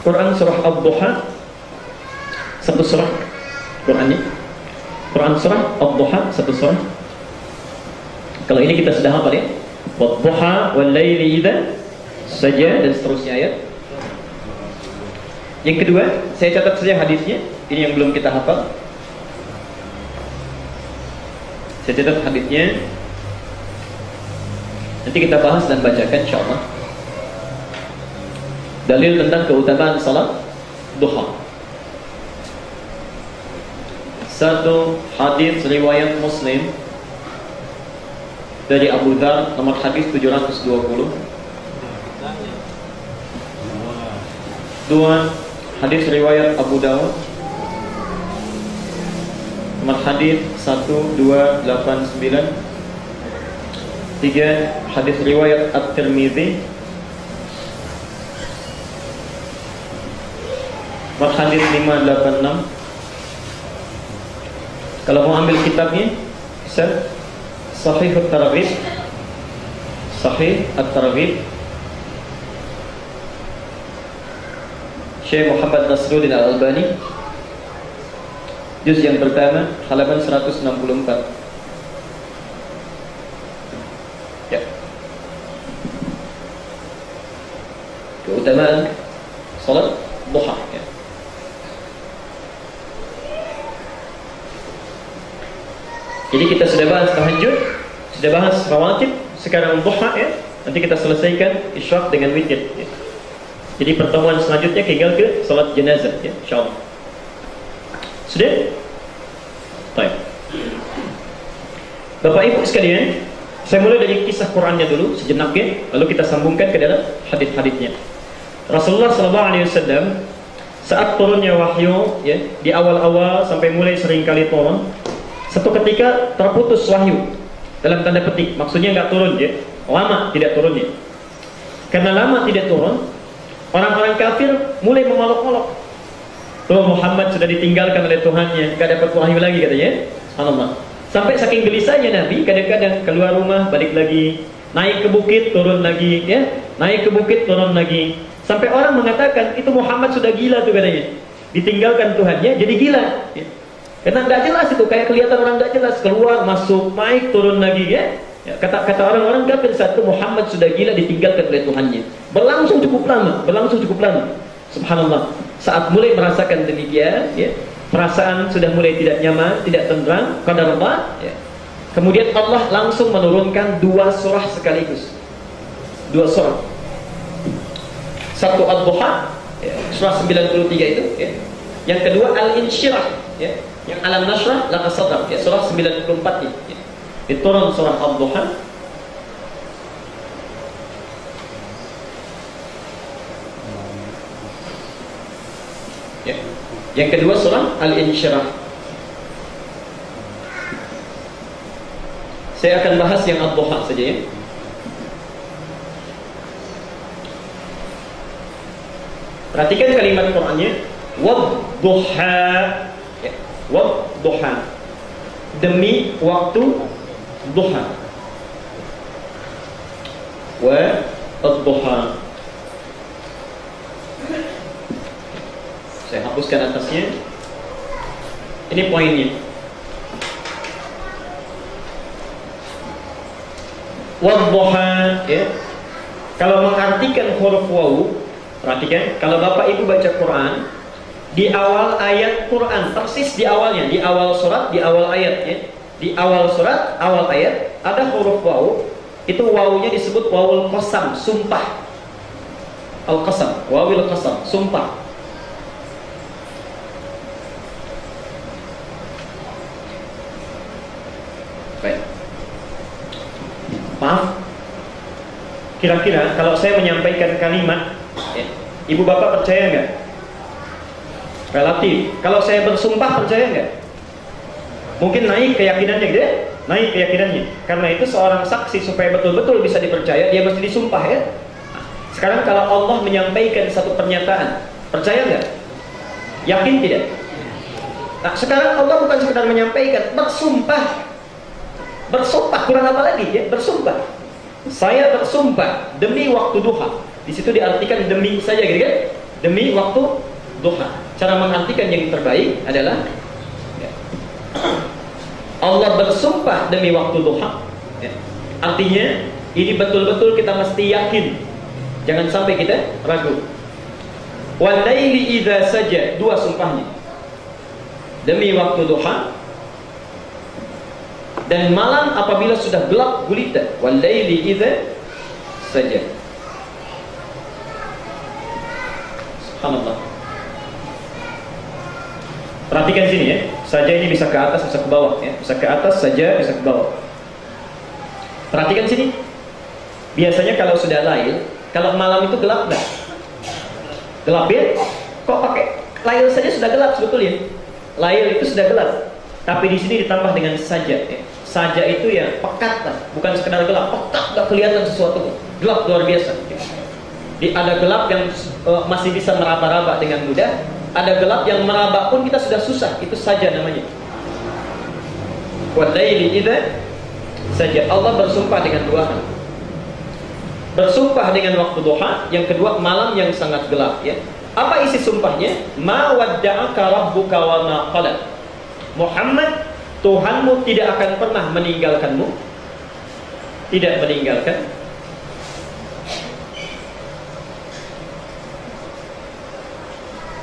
Quran surah Ad-Duha, satu surah Qurannya. Quran surah Ad-Duha, satu surah. Kalau ini kita sudah hafal ya. Wad-duha wal-laili idza saja, dan seterusnya ayat. Yang kedua, saya catat saja hadisnya. Ini yang belum kita hafal. Saya catat hadisnya. Nanti kita bahas dan bacakan insyaallah. Dalil tentang keutamaan salat duha. Satu hadis riwayat Muslim dari Abu Dzar, nomor hadis 720. Dua, hadis riwayat Abu Dawud, nomor hadis 1289. Tiga, hadis riwayat At-Tirmidzi, nomor hadis 586. Kalau mau ambil kitabnya, bisa Sahih At-Targhib, Sahih At-Targhib, Syekh Muhammad Nasruddin Al-Albani, juz yang pertama, halaman 164. Ya. Keutamaan salat duha ya. Jadi kita sudah bahas tahajud, sudah bahas rawatib, sekarang duha ya. Nanti kita selesaikan isyraq dengan witir ya. Jadi pertemuan selanjutnya tinggal ke salat jenazah ya, insyaallah. Sudah? Baik. Bapak Ibu sekalian, saya mulai dari kisah Qurannya dulu sejenak ya, lalu kita sambungkan ke dalam hadis-hadisnya. Rasulullah SAW saat turunnya wahyu ya, di awal-awal sampai mulai sering kali turun, satu ketika terputus wahyu, dalam tanda petik, maksudnya nggak turun ya, lama tidak turunnya. Karena lama tidak turun, orang-orang kafir mulai memeluk-meluk. Tuh Muhammad sudah ditinggalkan oleh Tuhannya, nggak dapat wahyu lagi katanya. Subhanallah. Sampai saking gelisahnya Nabi, kadang-kadang keluar rumah, balik lagi, naik ke bukit, turun lagi, ya, naik ke bukit, turun lagi. Sampai orang mengatakan itu Muhammad sudah gila tuh katanya, ditinggalkan Tuhannya, jadi gila. Ya. Karena nggak jelas itu, kayak kelihatan orang nggak jelas, keluar, masuk, naik, turun lagi, ya. Ya, kata orang-orang kafir saat itu Muhammad sudah gila, ditinggalkan oleh Tuhannya. Berlangsung cukup lama, Subhanallah. Saat mulai merasakan demikian, ya, perasaan sudah mulai tidak nyaman, tidak tenteram, qadarullah, ya. Kemudian Allah langsung menurunkan dua surah sekaligus. Dua surah. Satu Ad-Duha, ya, surah 93 itu, ya. Yang kedua Al-Insyirah, ya. Yang Alam Nashrah Laka Sadrak, ya, surah 94 ini, ya. Diturun surah Ad-Duha. Ya. Yang kedua surah Al-Insyirah. Saya akan bahas yang Ad-Duha saja ya. Perhatikan kalimat Qur'annya, wad-duha, ya. Wad-duha, demi waktu duha. Wa-ad-duha. Saya hapuskan atasnya. Ini poinnya. Wad-duha, ya. Kalau mengartikan huruf waw, perhatikan, kalau Bapak Ibu baca Quran, di awal ayat Quran, persis di awalnya, di awal surat, di awal ayat, ya. Di awal surat, awal ayat, ada huruf waw. Itu wawnya disebut wawul qasam, sumpah. Al-qasam, wawil qasam, sumpah. Baik. Maaf, kira-kira kalau saya menyampaikan kalimat, ya, ibu bapak percaya nggak? Relatif. Kalau saya bersumpah percaya nggak? Mungkin naik keyakinannya gitu ya, naik keyakinannya. Karena itu seorang saksi supaya betul-betul bisa dipercaya, dia mesti disumpah ya. Sekarang kalau Allah menyampaikan satu pernyataan, percaya nggak? Yakin tidak? Nah sekarang Allah bukan sekedar menyampaikan, bersumpah. Bersumpah, kurang apa lagi ya? Bersumpah. Saya bersumpah demi waktu duha. Di situ diartikan demi saja gitu kan? demi waktu duha. Cara mengartikan yang terbaik adalah Allah bersumpah demi waktu duha. Artinya ini betul-betul kita mesti yakin, jangan sampai kita ragu. Wal laili idza saja, dua sumpahnya, demi waktu duha dan malam apabila sudah gelap gulita. Wal laili idza saja. Subhanallah. Perhatikan sini ya, saja ini bisa ke atas, bisa ke bawah ya. Bisa ke atas saja, bisa ke bawah. Perhatikan sini. Biasanya kalau sudah lail, kalau malam itu gelap enggak? Gelap ya? Kok pakai lail saja sudah gelap sebetulnya. Lail itu sudah gelap. Tapi di sini ditambah dengan saja ya. Saja itu ya pekat lah, bukan sekedar gelap, pekat, enggak kelihatan sesuatu. Gelap luar biasa. Ada gelap yang masih bisa meraba-raba dengan mudah. Ada gelap yang meraba pun kita sudah susah. Itu saja namanya. Wal laili idza saja. Allah bersumpah dengan dua hal. Bersumpah dengan waktu duha, yang kedua malam yang sangat gelap ya. Apa isi sumpahnya? Ma wadda'aka rabbuka wa ma qala. Muhammad, Tuhanmu tidak akan pernah meninggalkanmu. Tidak meninggalkan.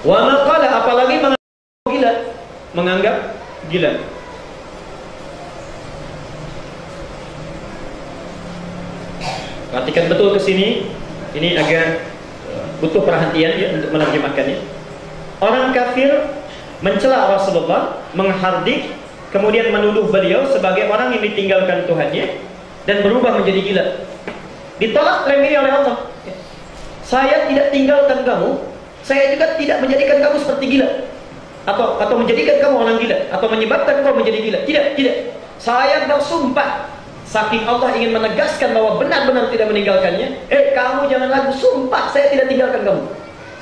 Wa ma qala, apalagi menganggap gila. Perhatikan betul ke sini. Ini agak butuh perhatian ya untuk menerjemahkannya. Orang kafir mencela Rasulullah, menghardik, kemudian menuduh beliau sebagai orang yang ditinggalkan Tuhannya dan berubah menjadi gila. Ditolak remeh oleh Allah. Saya tidak tinggalkan kamu, saya juga tidak menjadikan kamu seperti gila, atau menjadikan kamu orang gila, atau menyebabkan kamu menjadi gila. Tidak. Saya bersumpah, saking Allah ingin menegaskan bahwa benar-benar tidak meninggalkannya. Kamu jangan ragu, sumpah saya tidak tinggalkan kamu.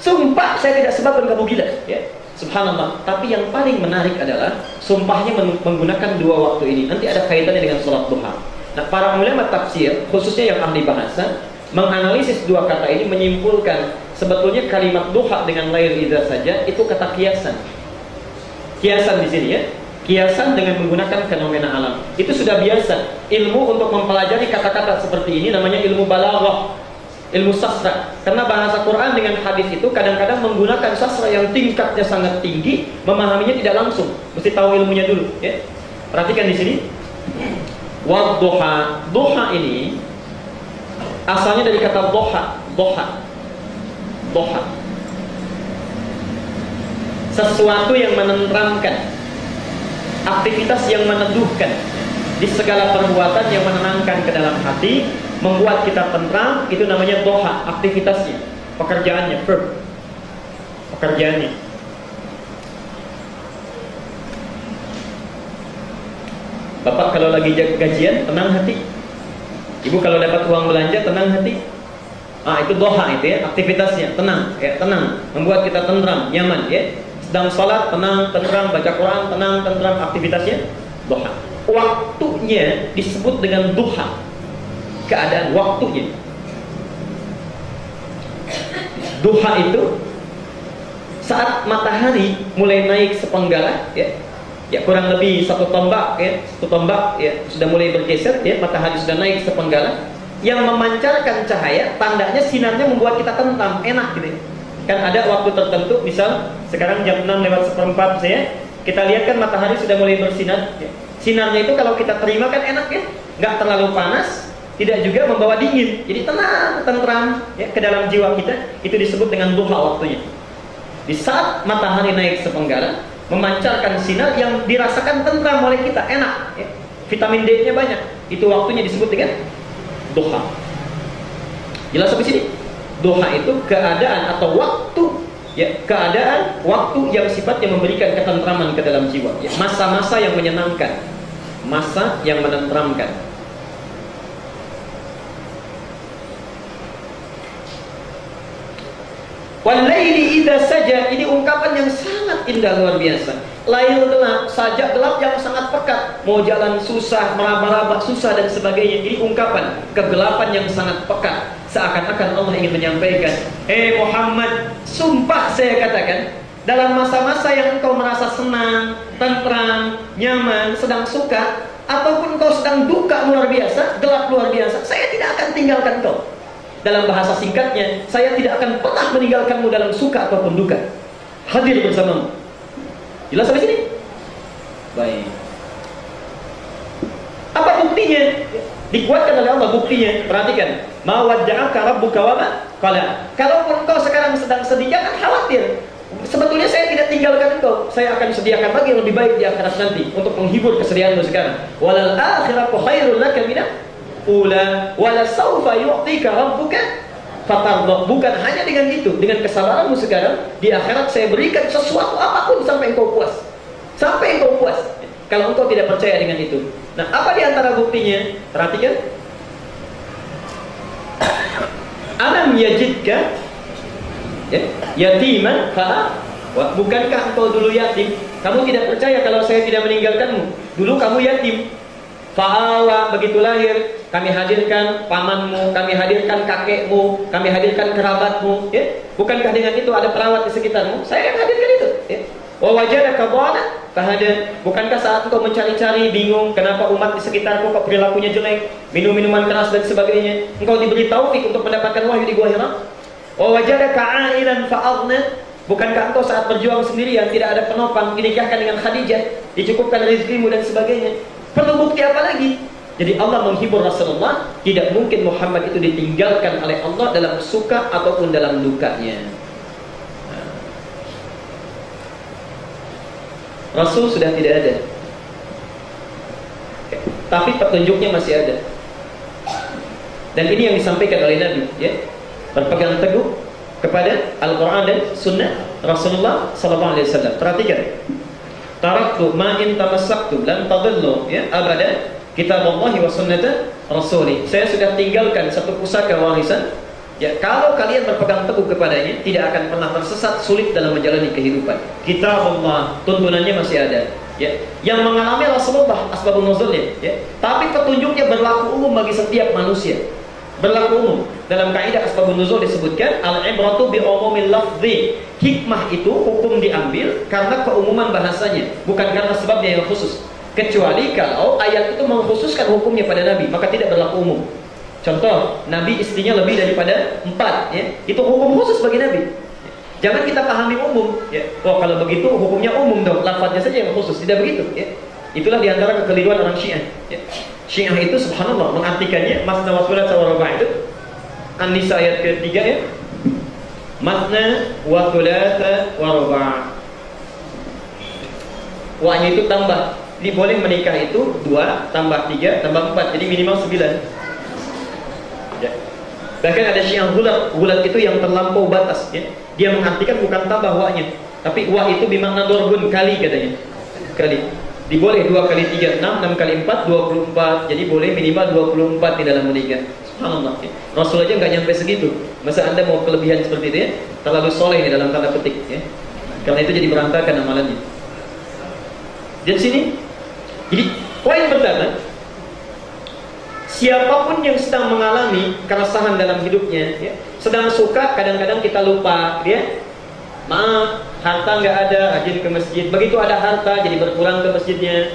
Sumpah saya tidak sebabkan kamu gila. Ya, subhanallah. Tapi yang paling menarik adalah sumpahnya menggunakan dua waktu ini. Nanti ada kaitannya dengan sholat duha. Nah, para ulama tafsir, khususnya yang ahli bahasa, menganalisis dua kata ini menyimpulkan sebetulnya kalimat duha dengan lail idza saja itu kata kiasan. Kiasan di sini ya. Kiasan dengan menggunakan fenomena alam. Itu sudah biasa. Ilmu untuk mempelajari kata-kata seperti ini namanya ilmu balaghah, ilmu sastra. Karena bahasa Quran dengan hadis itu kadang-kadang menggunakan sastra yang tingkatnya sangat tinggi, memahaminya tidak langsung. Mesti tahu ilmunya dulu ya. Perhatikan di sini. Wadduha. Duha ini asalnya dari kata doha. Doha. Sesuatu yang menenteramkan, aktivitas yang meneduhkan, di segala perbuatan yang menenangkan ke dalam hati, membuat kita tentram, itu namanya doha, aktivitasnya, pekerjaannya, verb, pekerjaannya. Bapak kalau lagi gajian, tenang hati. Ibu kalau dapat uang belanja, tenang hati. Itu doha itu ya, aktivitasnya, tenang, ya, tenang, membuat kita tentram, nyaman ya. Sedang sholat, tenang, tentram, baca Quran, tenang, tentram, aktivitasnya duha. Waktunya disebut dengan duha. Keadaan waktunya. Duha itu saat matahari mulai naik sepenggala ya. Ya kurang lebih satu tombak ya, sudah mulai bergeser ya, matahari sudah naik sepenggala. Yang memancarkan cahaya, tandanya sinarnya membuat kita tentram, enak gitu ya. Kan ada waktu tertentu, misal sekarang jam 6:04 saya, kita lihat kan matahari sudah mulai bersinar ya. Sinarnya itu kalau kita terima kan enak ya, nggak terlalu panas, tidak juga membawa dingin, jadi tenang, tentram ya, ke dalam jiwa kita. Itu disebut dengan duha waktunya. Di saat matahari naik sepenggala, memancarkan sinar yang dirasakan tentram oleh kita, enak ya. Vitamin D-nya banyak, itu waktunya disebut dengan duha. Jelas sampai sini? Duha itu keadaan atau waktu ya, keadaan waktu yang sifatnya memberikan ketentraman ke dalam jiwa ya. Masa-masa yang menyenangkan, masa yang menenteramkan. Wal laili idza saja, ini ungkapan yang sangat sangat indah luar biasa. Lail gelap, sajak gelap yang sangat pekat. Mau jalan susah, meraba-raba susah dan sebagainya. Ini ungkapan kegelapan yang sangat pekat. Seakan-akan Allah ingin menyampaikan, Muhammad, sumpah saya katakan, dalam masa-masa yang engkau merasa senang, tentram, nyaman, sedang suka, ataupun engkau sedang duka luar biasa, gelap luar biasa, saya tidak akan tinggalkan engkau. Dalam bahasa singkatnya, saya tidak akan pernah meninggalkanmu dalam suka ataupun duka. Hadir bersamamu. Jelas sampai sini? Baik. Apa buktinya? Dikuatkan oleh Allah buktinya. Perhatikan. Ma wadda'aka rabbuka wa ma qala. Kalaupun engkau sekarang sedang sedih, jangan khawatir. Sebetulnya saya tidak tinggalkan engkau. Saya akan sediakan lagi yang lebih baik di akhirat nanti untuk menghibur kesedihanmu sekarang. Walal akhiratu khairul laka minal ula wala sawfa yu'tika rabbuka fatarda. Bukan hanya dengan itu, dengan kesabaranmu sekarang, di akhirat saya berikan sesuatu apapun sampai engkau puas. Sampai engkau puas. Kalau engkau tidak percaya dengan itu. Nah, apa di antara buktinya? Perhatikan. Alam yajidka yatiman fa'awa. Bukankah engkau dulu yatim? Kamu tidak percaya kalau saya tidak meninggalkanmu. Dulu kamu yatim. Fa'awa, begitu lahir, kami hadirkan pamanmu, kami hadirkan kakekmu, kami hadirkan kerabatmu. Bukankah dengan itu ada perawat di sekitarmu? Saya yang hadirkan itu. Wa wajadaka dhalan fahada. Bukankah saat engkau mencari-cari, bingung kenapa umat di sekitarku kok perilakunya jelek, minum minuman keras dan sebagainya, engkau diberi taufik untuk mendapatkan wahyu di Gua Hira. Wa wajadaka 'ailan fa'aghna. Bukankah engkau saat berjuang sendirian, tidak ada penopang, dinikahkan dengan Khadijah, dicukupkan rezekimu dan sebagainya? Perlu bukti apa lagi? Jadi Allah menghibur Rasulullah, tidak mungkin Muhammad itu ditinggalkan oleh Allah dalam suka ataupun dalam dukanya. Rasul sudah tidak ada, tapi petunjuknya masih ada. Dan ini yang disampaikan oleh Nabi, berpegang teguh kepada Al-Quran dan Sunnah Rasulullah SAW. Perhatikan. Taraktu ma in tamassaktu lan tadillu abada kitaballahi wa sunnata rasulih. Saya sudah tinggalkan satu pusaka warisan. Kalau kalian berpegang teguh kepadanya, tidak akan pernah tersesat, sulit dalam menjalani kehidupan. Kitabullah, tuntunannya masih ada. Yang mengalami Rasulullah asbabun nuzulnya, tapi petunjuknya berlaku umum bagi setiap manusia. Berlaku umum. Dalam kaidah asbabun nuzul disebutkan al-ibratu bi umumil lafzi. Hikmah itu hukum diambil karena keumuman bahasanya, bukan karena sebabnya yang khusus. Kecuali kalau ayat itu mengkhususkan hukumnya pada Nabi, maka tidak berlaku umum. Contoh, Nabi istrinya lebih daripada 4, itu hukum khusus bagi Nabi. Jangan kita pahami umum, oh kalau begitu hukumnya umum dong, lafadznya saja yang khusus. Tidak begitu, Itulah diantara kekeliruan orang Syiah. Syiah itu subhanallah mengartikannya masna wa thulatsa wa ruba' itu An-Nisa ayat ke-3 masna wa thulatsa wa ruba'. Wa-nya itu tambah. Jadi boleh menikah itu 2 tambah 3 tambah 4, jadi minimal 9. Bahkan ada Syiah gulat itu yang terlampau batas, Dia mengartikan bukan tambah wa-nya, tapi wa itu bermakna dorbun, kali katanya. Kali. Diboleh 2 kali 3, 6, 6 kali 4, 24. Jadi boleh minimal 24 di dalam menikah. Subhanallah. Rasul aja nggak nyampe segitu. Masa Anda mau kelebihan seperti itu Terlalu soleh ini dalam tanda petik, Karena itu jadi berantakan amalannya. Di sini. Jadi poin pertama, siapapun yang sedang mengalami keresahan dalam hidupnya, sedang suka, kadang-kadang kita lupa, maaf, harta nggak ada, rajin ke masjid. Begitu ada harta, jadi berpulang ke masjidnya.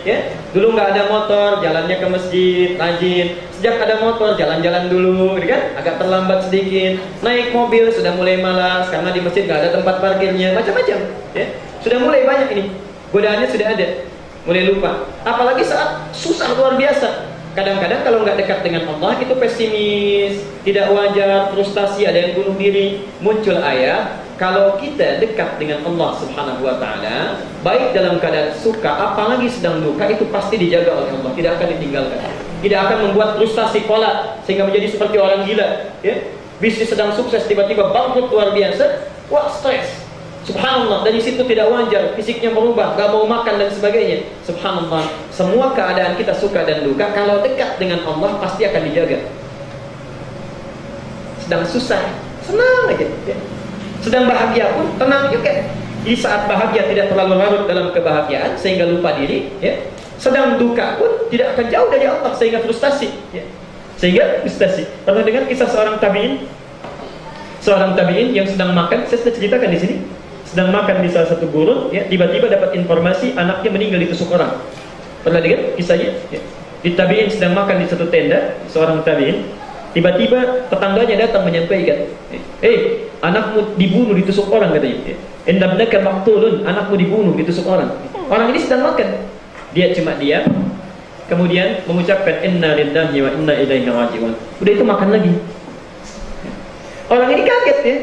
Dulu nggak ada motor, jalannya ke masjid, rajin. Sejak ada motor, jalan-jalan dulu, agak terlambat sedikit. Naik mobil, sudah mulai malas karena di masjid nggak ada tempat parkirnya, macam-macam. Sudah mulai banyak ini, godaannya sudah ada, mulai lupa. Apalagi saat susah luar biasa. Kadang-kadang kalau nggak dekat dengan Allah itu pesimis, tidak wajar, frustasi, ada yang bunuh diri. Muncul ayat, kalau kita dekat dengan Allah Subhanahu wa taala, baik dalam keadaan suka apalagi sedang duka, itu pasti dijaga oleh Allah, tidak akan ditinggalkan. Tidak akan membuat frustasi kolak sehingga menjadi seperti orang gila, Bisnis sedang sukses tiba-tiba bangkrut luar biasa, wah stres. Subhanallah, dari situ tidak wajar, fisiknya berubah, gak mau makan dan sebagainya. Subhanallah, semua keadaan kita suka dan duka, kalau dekat dengan Allah pasti akan dijaga. Sedang susah, senang aja. Sedang bahagia pun tenang juga. Di saat bahagia tidak terlalu larut dalam kebahagiaan sehingga lupa diri, ya. Sedang duka pun tidak akan jauh dari Allah sehingga frustasi, ya. Sehingga frustasi. Pernah dengar kisah seorang tabi'in? Seorang tabi'in yang sedang makan, saya sudah ceritakan di sini. Sedang makan di salah satu gurun, ya, tiba-tiba dapat informasi anaknya meninggal ditusuk orang. Pernah dengar kisahnya? Ya. Di tabi'in sedang makan di satu tenda, seorang tabi'in, tiba-tiba tetangganya datang menyampaikan, anakmu dibunuh ditusuk orang, katanya. Indabnaka maqtulun, anakmu dibunuh ditusuk orang. Orang ini sedang makan. Dia cuma diam, kemudian mengucapkan inna lillahi wa inna ilaihi raji'un. Udah itu makan lagi. Orang ini kaget, ya.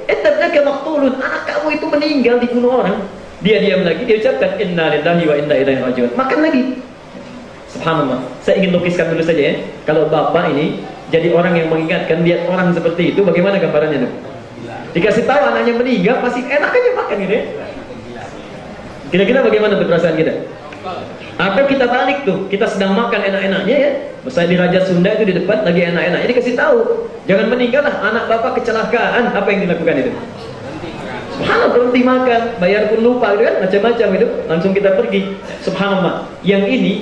Indabnaka maqtulun, anak kamu itu meninggal dibunuh orang. Dia diam lagi, dia ucapkan inna lillahi wa inna ilaihi raji'un. Makan lagi. Subhanallah. Saya ingin lukiskan dulu saja, ya. Kalau bapak ini jadi orang yang mengingatkan, lihat orang seperti itu, bagaimana gambarannya tuh? Dikasih tahu anaknya meninggal, masih enak aja makan gitu, ya. Kira-kira bagaimana tuh perasaan kita? Atau kita balik tuh, kita sedang makan enak-enaknya, ya. Misalnya di Raja Sunda itu di depan lagi enak-enaknya, dikasih tahu, jangan meninggal lah, anak bapak kecelakaan. Apa yang dilakukan itu? Subhanallah, berhenti makan, bayar pun lupa, gitu kan, macam-macam itu, langsung kita pergi. Subhanallah. Yang ini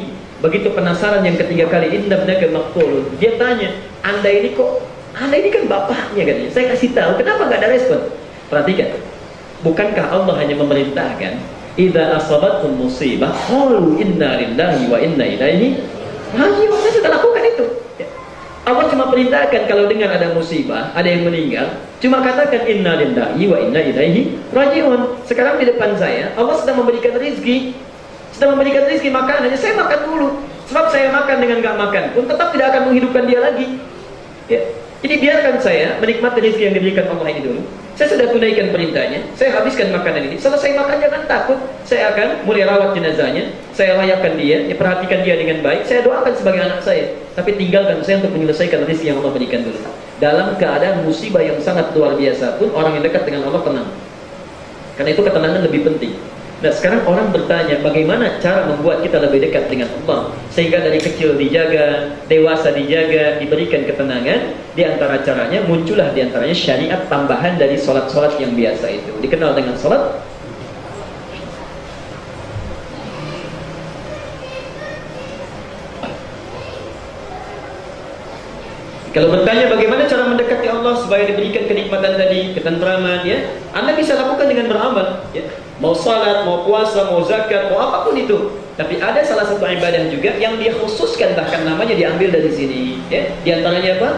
begitu penasaran yang ketiga kali, indabnaka maqtulun. Dia tanya, anda ini kan bapaknya, katanya. Saya kasih tahu, kenapa nggak ada respon? Perhatikan, bukankah Allah hanya memerintahkan, idza asabatkum musibah qalu inna lillahi wa inna ilaihi raji'un. Saya sudah lakukan itu. Allah cuma perintahkan kalau dengar ada musibah, ada yang meninggal, cuma katakan inna lillahi wa inna ilaihi raji'un. Sekarang di depan saya, Allah sedang memberikan rezeki. Sedang memberikan rezeki makanannya, saya makan dulu. Sebab saya makan dengan gak makan pun tetap tidak akan menghidupkan dia lagi, ya. Jadi biarkan saya menikmati rezeki yang diberikan Allah ini dulu. Saya sudah tunaikan perintahnya, saya habiskan makanan ini. Selesai makan jangan takut, saya akan mulai rawat jenazahnya, saya layakkan dia, ya, perhatikan dia dengan baik, saya doakan sebagai anak saya. Tapi tinggalkan saya untuk menyelesaikan rezeki yang Allah berikan dulu. Dalam keadaan musibah yang sangat luar biasa pun orang yang dekat dengan Allah tenang. Karena itu ketenangan lebih penting. Nah, sekarang orang bertanya, bagaimana cara membuat kita lebih dekat dengan Allah sehingga dari kecil dijaga, dewasa dijaga, diberikan ketenangan. Di antara caranya, muncullah di antaranya syariat tambahan dari solat-solat yang biasa itu, dikenal dengan solat. Kalau bertanya bagaimana cara mendekati Allah supaya diberikan kenikmatan tadi, ketentraman, ya, Anda bisa lakukan dengan beramal, ya. Mau salat, mau puasa, mau zakat, mau apapun itu. Tapi ada salah satu ibadah juga yang dia khususkan, bahkan namanya diambil dari sini, ya. Di antaranya apa?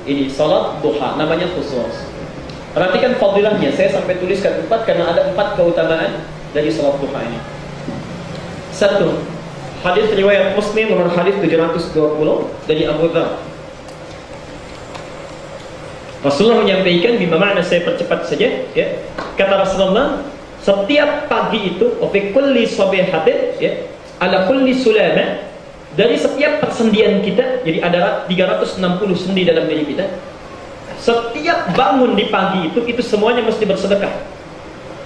Ini salat duha, namanya khusus. Perhatikan fadilahnya, saya sampai tuliskan 4 karena ada 4 keutamaan dari salat duha ini. 1. Hadis riwayat Muslim nomor hadis 720 dari Abu Dzar. Rasulullah menyampaikan, bima makna saya percepat saja, ya. Kata Rasulullah, setiap pagi itu, fi kulli sabihatin, ya, ala kulli sulama, dari setiap persendian kita, jadi ada 360 sendi dalam diri kita. Setiap bangun di pagi itu semuanya mesti bersedekah.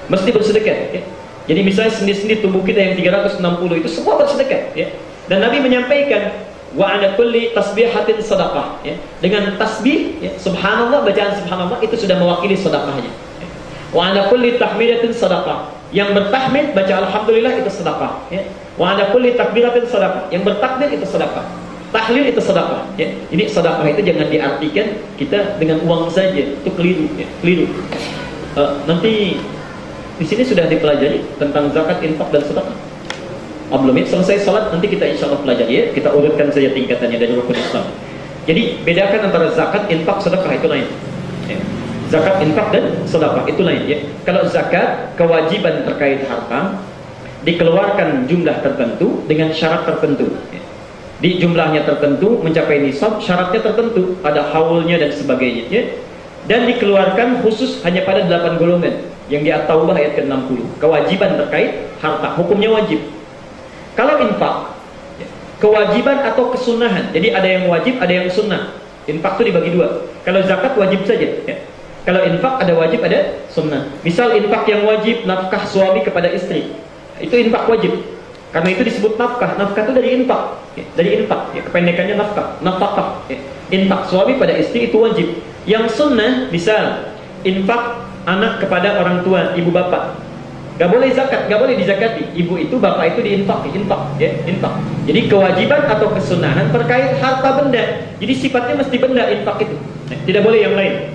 Mesti bersedekah, ya. Jadi misalnya sendi-sendi tubuh kita yang 360 itu semua bersedekah, ya. Dan Nabi menyampaikan, wa ala kulli tasbihatin sadaqah, ya. Dengan tasbih, ya, subhanallah, bacaan subhanallah itu sudah mewakili sedekahnya, ya. Wa ala kulli tahmidatin sadaqah, yang bertahmid baca alhamdulillah itu sedekah, ya. Wa ala kulli takbiratin sadaqah, yang bertakbir itu sedekah. Tahlil itu sedekah, ya. Ini sedekah itu jangan diartikan kita dengan uang saja, itu keliru, ya. Keliru. Nanti di sini sudah dipelajari tentang zakat, infak dan sedekah. Belum, selesai salat nanti kita insya Allah pelajari, ya. Kita urutkan saja tingkatannya dari rukun Islam. Jadi bedakan antara zakat, infak, sedekah itu lain, ya. Zakat, infak dan sedekah itu lain, ya. Kalau zakat, kewajiban terkait harta dikeluarkan jumlah tertentu dengan syarat tertentu, ya. Di jumlahnya tertentu, mencapai nisab, syaratnya tertentu, ada haulnya dan sebagainya, ya. Dan dikeluarkan khusus hanya pada 8 golongan yang di At-Taubah ayat ke-60. Kewajiban terkait harta, hukumnya wajib. Kalau infak, kewajiban atau kesunahan, jadi ada yang wajib, ada yang sunnah. Infak itu dibagi 2. Kalau zakat wajib saja, ya. Kalau infak ada wajib, ada sunnah. Misal infak yang wajib, nafkah suami kepada istri, itu infak wajib. Karena itu disebut nafkah. Nafkah itu dari infak, ya. Dari infak, ya. Kependekannya nafkah, ya. Infak suami pada istri itu wajib. Yang sunnah, misal infak anak kepada orang tua, ibu bapak, Gak boleh zakat, gak boleh dizakati. Ibu itu, bapak itu diinfak, ya, infak. Jadi kewajiban atau kesunahan terkait harta benda. Jadi sifatnya mesti benda infak itu. Tidak boleh yang lain.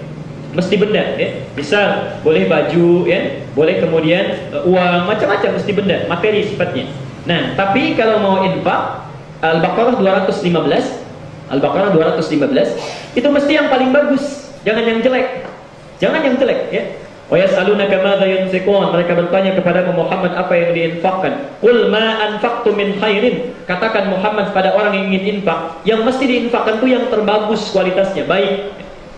Mesti benda, ya. Misal boleh baju, ya, boleh kemudian uang, macam-macam mesti benda, materi sifatnya. Nah, tapi kalau mau infak, Al-Baqarah 215, Al-Baqarah 215, itu mesti yang paling bagus, jangan yang jelek. Jangan yang jelek, ya. Wa yas'alunaka madza yunfiqun, mereka bertanya kepada Muhammad apa yang diinfakkan. Qul ma anfaqtu min khairin, katakan Muhammad pada orang yang ingin infak, yang mesti diinfakkan itu yang terbagus kualitasnya, baik.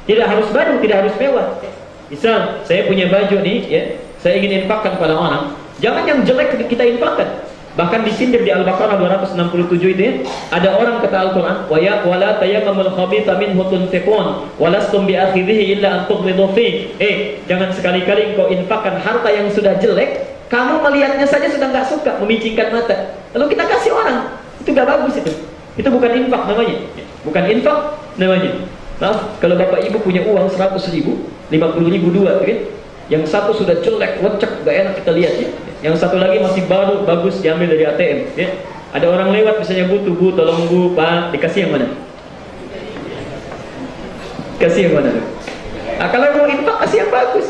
Tidak harus baru, tidak harus mewah. Misal saya punya baju nih, ya, saya ingin infakkan pada orang, jangan yang jelek kita infakkan. Bahkan disindir di Al-Baqarah 267 itu, ya, ada orang kata Al-Quran, wala tayammamul khabitha minhu tunfiqun walastum bi'akhidhihi illa an tughmidu fi. Jangan sekali-kali engkau infakkan harta yang sudah jelek, kamu melihatnya saja sudah nggak suka, memicingkan mata. Lalu kita kasih orang, itu nggak bagus itu. Itu bukan infak namanya. Bukan infak namanya. Maaf, kalau bapak ibu punya uang 100.000, 50.000 dua, kan? Yang satu sudah jelek, lecek, gak enak kita lihat, ya. Yang satu lagi masih baru, bagus, diambil dari ATM, ya. Ada orang lewat misalnya butuh, bu, tolong bu, pak, dikasih yang mana? Kasih yang mana? Nah, kalau mau infak kasih yang bagus.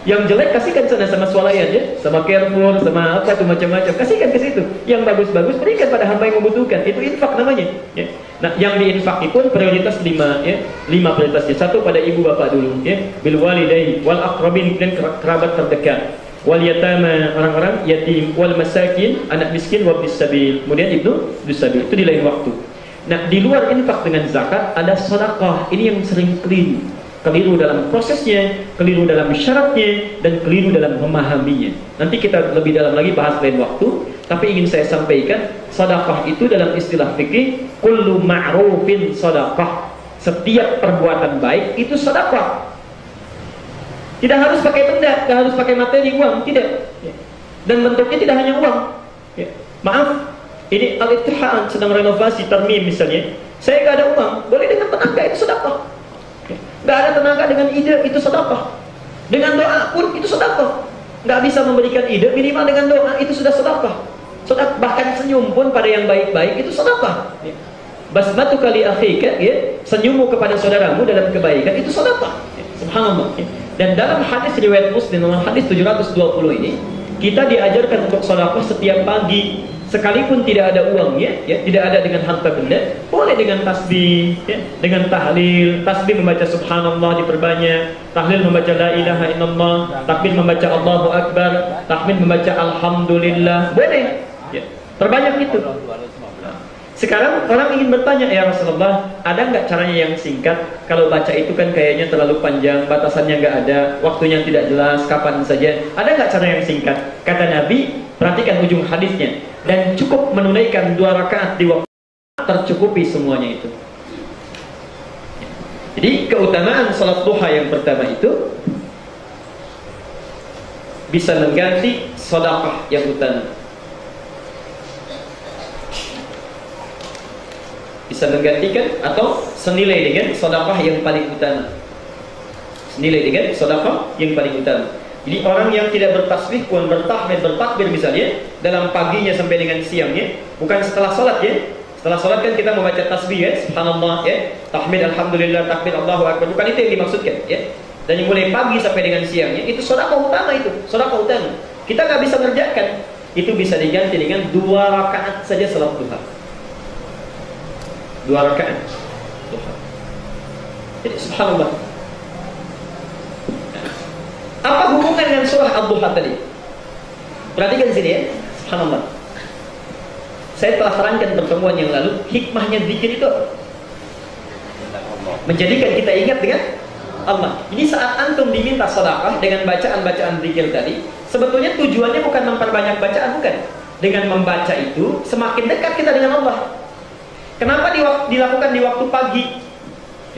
Yang jelek kasihkan sana sama swalayan, ya, sama Carrefour, sama apa tuh macam-macam. Kasihkan ke situ. Yang bagus-bagus berikan pada hamba yang membutuhkan. Itu infak namanya, ya. Nah, yang diinfak itu prioritas 5, ya. 5 prioritasnya. 1 pada ibu bapak dulu, ya. Bil walidain wal aqrabin, dan kerabat terdekat. Wal yatama, orang-orang yatim, wal masakin, anak miskin, wa bis sabil. Kemudian ibnu sabil. Itu di lain waktu. Nah, di luar infak dengan zakat ada sedekah. Ini yang sering keliru dalam prosesnya, keliru dalam syaratnya, dan keliru dalam memahaminya. Nanti kita lebih dalam lagi bahas lain waktu. Tapi ingin saya sampaikan, sedekah itu dalam istilah fikih, kullu ma'rufin sedekah. Setiap perbuatan baik itu sedekah. Tidak harus pakai benda, tidak harus pakai materi, uang, tidak. Dan bentuknya tidak hanya uang. Maaf, ini al-ittihan sedang renovasi termim misalnya. Saya nggak ada uang, boleh dengan tenaga, itu sedekah. Nggak ada tenaga, dengan ide, itu sedekah. Dengan doa pun itu sedekah. Nggak bisa memberikan ide, minimal dengan doa itu sudah sedekah. Bahkan senyum pun pada yang baik-baik itu sedekah. Basmatuka li akhika, ya, senyummu kepada saudaramu dalam kebaikan itu sedekah. Subhanallah. Dan dalam hadis riwayat Muslim nomor hadis 720 ini, kita diajarkan untuk sedekah setiap pagi. Sekalipun tidak ada uangnya, ya, tidak ada dengan harta benda, boleh dengan tasbih, ya, dengan tahlil. Tasbih membaca subhanallah diperbanyak, tahlil membaca la ilaha illallah, takbir membaca Allahu akbar, tahmid membaca alhamdulillah, boleh, ya, terbanyak itu. Sekarang orang ingin bertanya, ya Rasulullah, ada nggak caranya yang singkat? Kalau baca itu kan kayaknya terlalu panjang, batasannya nggak ada, waktunya tidak jelas, kapan saja. Ada nggak cara yang singkat? Kata Nabi, perhatikan ujung hadisnya, dan cukup menunaikan 2 rakaat di waktu tercukupi semuanya itu. Jadi keutamaan salat duha yang pertama itu bisa mengganti sedekah yang utama. Bisa menggantikan atau senilai dengan sedekah yang paling utama. Senilai dengan sedekah yang paling utama. Jadi orang yang tidak bertasbih pun bertahmid, bertakbir misalnya dalam paginya sampai dengan siangnya, bukan setelah salat, ya. Setelah salat kan kita membaca tasbih, ya, subhanallah, ya, tahmid alhamdulillah, takbir Allahu akbar. Bukan itu yang dimaksudkan, ya. Dan yang mulai pagi sampai dengan siangnya itu sedekah utama itu, sedekah utama. Kita nggak bisa mengerjakan. Itu bisa diganti dengan 2 rakaat saja salat duha. 2 rakaat duha. Jadi subhanallah. Apa hubungan dengan surah Ad-Duha tadi? Perhatikan sini, ya. Subhanallah. Saya telah terangkan pertemuan yang lalu, hikmahnya zikir itu menjadikan kita ingat dengan Allah. Ini saat antum diminta sedekah dengan bacaan-bacaan zikir tadi, sebetulnya tujuannya bukan memperbanyak bacaan, bukan. Dengan membaca itu semakin dekat kita dengan Allah. Kenapa dilakukan di waktu pagi?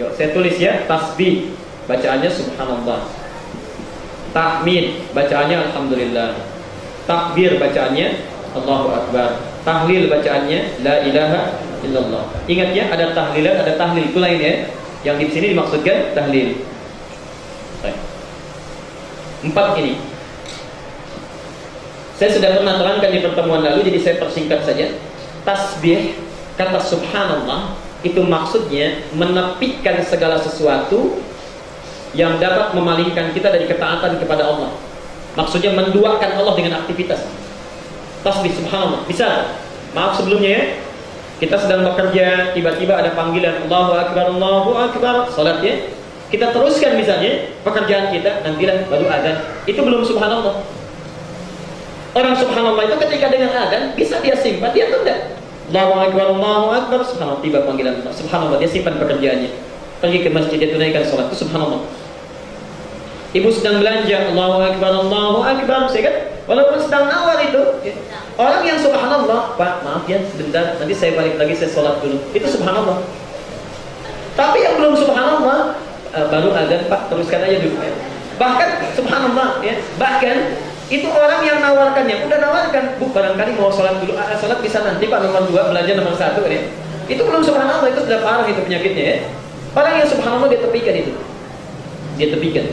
Yuk, saya tulis, ya, tasbih bacaannya subhanallah, tahmid bacaannya alhamdulillah, takbir bacaannya Allahu akbar, tahlil bacaannya la ilaha illallah. Ingat, ya, ada tahlilan, ada tahlil, itu lain, ya. Yang di sini dimaksudkan tahlil. 4 ini. Saya sudah pernah terangkan di pertemuan lalu, jadi saya persingkat saja. Tasbih, kata subhanallah, itu maksudnya menepikan segala sesuatu yang dapat memalingkan kita dari ketaatan kepada Allah. Maksudnya menduakan Allah dengan aktivitas. Tasbih subhanallah. Bisa, maaf sebelumnya ya, kita sedang bekerja, tiba-tiba ada panggilan Allahu Akbar, salat ya. Kita teruskan misalnya pekerjaan kita, nantilah baru azan. Itu belum subhanallah. Orang subhanallah itu ketika dengan azan bisa dia simpan, dia tunda. Allahu Akbar, subhanallah, tiba panggilan Allah. Subhanallah, dia simpan pekerjaannya. Pergi ke masjid, dia tunaikan salat, itu subhanallah. Ibu sedang belanja, Allahu Akbar, saya kan, walaupun sedang nawar itu, ya. Orang yang subhanallah, Pak, maaf ya, sebentar, nanti saya balik lagi, saya sholat dulu. Itu subhanallah. Tapi yang belum subhanallah, baru azan, Pak, teruskan aja dulu. Ya. Bahkan subhanallah, ya, bahkan itu orang yang nawarkannya, udah nawarkan, Bu, barangkali mau sholat dulu, sholat bisa nanti Pak, nomor 2, belanja nomor 1, ya. Itu belum subhanallah, itu sudah parah itu penyakitnya, ya. Orang yang subhanallah dia tepikan itu, dia tepikan.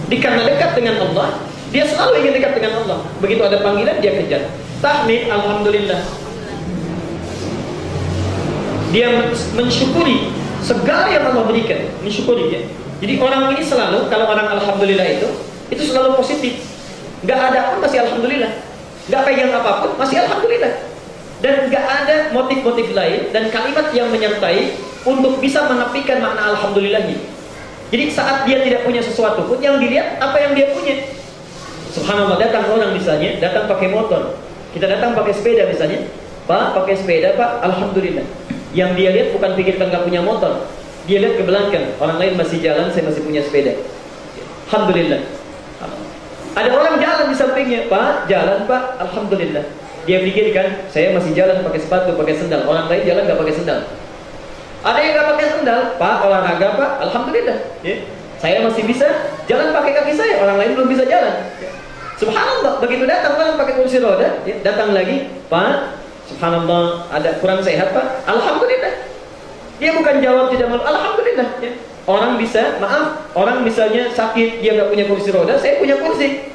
Karena dekat dengan Allah, dia selalu ingin dekat dengan Allah. Begitu ada panggilan, dia kejar. Tahmid, alhamdulillah. Dia mensyukuri segala yang Allah berikan, mensyukuri ya. Jadi orang ini selalu, kalau orang alhamdulillah itu selalu positif. Gak ada pun masih alhamdulillah. Gak pegang apapun masih alhamdulillah. Dan gak ada motif-motif lain dan kalimat yang menyertai untuk bisa menepikan makna alhamdulillahnya. Jadi saat dia tidak punya sesuatu pun, yang dilihat apa yang dia punya. Subhanallah, datang orang misalnya, datang pakai motor. Kita datang pakai sepeda misalnya. Pak, pakai sepeda Pak, alhamdulillah. Yang dia lihat bukan pikirkan gak punya motor. Dia lihat ke belakang, orang lain masih jalan, saya masih punya sepeda. Alhamdulillah. Ada orang jalan di sampingnya, Pak, jalan Pak, alhamdulillah. Dia pikirkan, saya masih jalan pakai sepatu, pakai sendal. Orang lain jalan gak pakai sendal. Ada yang gak pakai sendal, Pak, olahraga Pak, alhamdulillah. Ya. Saya masih bisa jalan pakai kaki saya, orang lain belum bisa jalan. Subhanallah, begitu datang orang pakai kursi roda, ya, datang lagi, Pak, subhanallah, ada kurang sehat Pak, alhamdulillah. Dia bukan jawab tidak malu, alhamdulillah. Ya. Orang bisa, maaf, orang misalnya sakit, dia nggak punya kursi roda, saya punya kursi.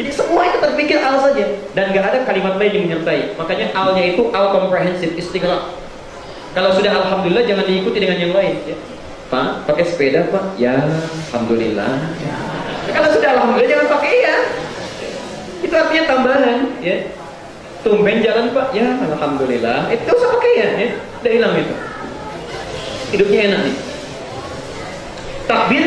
Jadi semua itu terpikir al saja, dan nggak ada kalimat lain yang menyertai. Makanya alnya itu al komprehensif, istighraq. Kalau sudah alhamdulillah jangan diikuti dengan yang lain. Ya. Pak, pakai sepeda Pak, ya alhamdulillah. Ya. Kalau sudah alhamdulillah jangan pakai ya. Itu artinya tambahan. Ya. Tumben jalan Pak, ya alhamdulillah. Itu usah pakai ya. Udah hilang itu. Hidupnya enak nih. Takbir.